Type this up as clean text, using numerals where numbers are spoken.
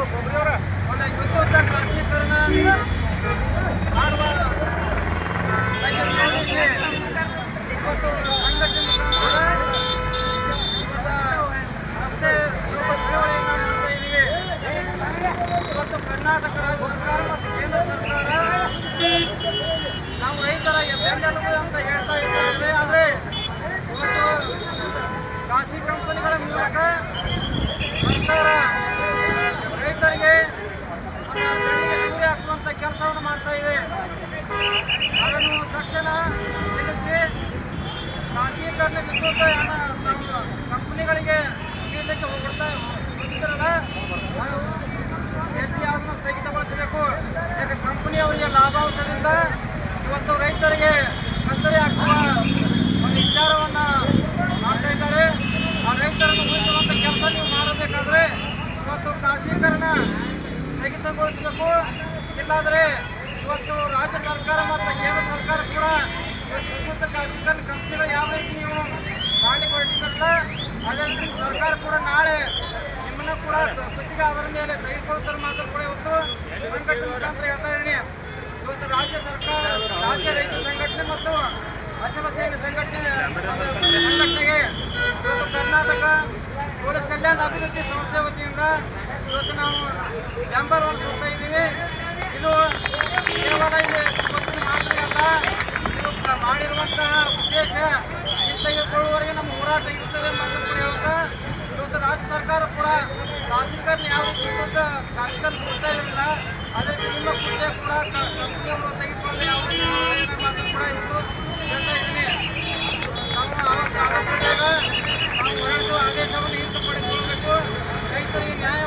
ಒಂದು ವಿದ್ಯುತ್ ಖಾಸಗೀಕರಣ ಮಾಡುವ ಇವತ್ತು ಸಂಘಟನೆ ಮುಖಾಂತರ ರಸ್ತೆ ರೂಪ ಚಳವಳಿಯನ್ನು ಮಾಡ್ತಾ ಇದ್ದೀವಿ. ಇವತ್ತು ಕರ್ನಾಟಕ ರಾಜ್ಯ ಸರ್ಕಾರ ಮತ್ತು ಕೇಂದ್ರ ಸರ್ಕಾರ ನಾವು ರೈತರ ಬೆಂಬಲ ಅಂತ ಹೇಳ್ತಾ ಇದ್ದಾರೆ. ಆದರೆ ಇವತ್ತು ಖಾಸಗಿ ಕಂಪನಿಗಳ ಮೂಲಕ ಸರ್ಕಾರ ರೈತರಿಗೆ ಬೆಂಬಲ ಹಾಕುವಂಥ ಕೆಲಸವನ್ನು ಮಾಡ್ತಾ ಇದೆ. ಅದನ್ನು ತಕ್ಷಣ ನಿಲ್ಲಿಸಿ ಖಾಸಗೀಕರಣ ವಿದ್ಯುತ್ ಕಂಪನಿಗಳಿಗೆ ನೀಡಲಿಕ್ಕೆ ಹೋಗ್ತಿರಲ್ಲ ಅದು ಎಲ್ಲಿ ಅದನ್ನು ಸ್ಥಗಿತಗೊಳಿಸಬೇಕು. ಯಾಕೆ ಕಂಪನಿಯವರಿಗೆ ಲಾಭಾಂಶದಿಂದ ಇವತ್ತು ರೈತರಿಗೆ ತೊಂದರೆ ಹಾಕುವ ಒಂದು ವಿಚಾರವನ್ನು ಮಾಡ್ತಾ ಇದ್ದಾರೆ. ಆ ರೈತರನ್ನು ಉಳಿಸುವಂಥ ಕೆಲಸ ನೀವು ಮಾಡಬೇಕಾದ್ರೆ ಇವತ್ತು ಖಾಸಗೀಕರಣ ಸ್ಥಗಿತಗೊಳಿಸಬೇಕು. ಇಲ್ಲಾದರೆ ಇವತ್ತು ರಾಜ್ಯ ಸರ್ಕಾರ ಮತ್ತು ಕೇಂದ್ರ ಸರ್ಕಾರ ಕೂಡ ವಿದ್ಯುತ್ ಖಾಸಗೀಕರಣ ಕಂಪನಿಗಳು ಯಾವ ರೀತಿ ನೀವು ಮಾಡಲಿಕ್ಕೆ ಹೊರಟಿದ್ದಾರಲ್ಲ ಅದೇ ರೀತಿ ಸರ್ಕಾರ ಕೂಡ ನಾಳೆ ನಿಮ್ಮನ್ನು ಕೂಡ ಗುತ್ತಿಗೆ ಅದರ ಮೇಲೆ ತೆಗೆದುಕೊಳ್ತಾರೆ ಮಾತ್ರ ಕೂಡ ಇವತ್ತು ಸಂಘಟನೆ ಮುಖಾಂತರ ಹೇಳ್ತಾ ಇದ್ದೀನಿ. ಇವತ್ತು ರಾಜ್ಯ ಸರ್ಕಾರ ರಾಜ್ಯ ರೈತ ಸಂಘಟನೆ ಮತ್ತು ಹಸಿರು ಸೇನೆ ಸಂಘಟನೆಗೆ ಇವತ್ತು ಕರ್ನಾಟಕ ಪೊಲೀಸ್ ಕಲ್ಯಾಣ ಅಭಿವೃದ್ಧಿ ಸಂಸ್ಥೆ ವತಿಯಿಂದ ಇವತ್ತು ನಾವು ಬೆಂಬಲವನ್ನು ಕೊಡ್ತಾ ಇದ್ದೀವಿ. ಇದು ಕೇವಲ ಇಲ್ಲಿ ಇವತ್ತಿನ ಮಾತ್ರ ಅಲ್ಲ, ಇದು ಮಾಡಿರುವಂತಹ ಉದ್ದೇಶ ಹಿಂತೆಗೆದುಕೊಳ್ಳುವವರೆಗೆ ನಮ್ಮ ಹೋರಾಟ ಇರುತ್ತದೆ ಮತ್ತು ಕೂಡ ಹೇಳ್ತಾ ಇವತ್ತು ರಾಜ್ಯ ಸರ್ಕಾರ ಕೂಡ ಖಾಸಗೀಕರಣ ಯಾವ ರೀತಿ ಖಾಸಗೀಕರಣ ಕೊಡ್ತಾ ಇರಲಿಲ್ಲ ಅದೇ ರೀತಿ ನಿಮ್ಮ ಕುರಿತೇ ಕೂಡ ಕಂಪನಿಯವರು ತೆಗೆದುಕೊಂಡು ಯಾವ ರೀತಿ ಮಾತ್ರ ಕೂಡ ಇವತ್ತು ಹೇಳ್ತಾ ಇದ್ದೀನಿ. ನಾವು ಆವತ್ತು ಆದೇಶ ನಾವು ಹೊರಡಿಸುವ ಆದೇಶವನ್ನು ಹಿಂದೆ ಪಡೆದುಕೊಳ್ಳಬೇಕು. ರೈತರಿಗೆ ನ್ಯಾಯ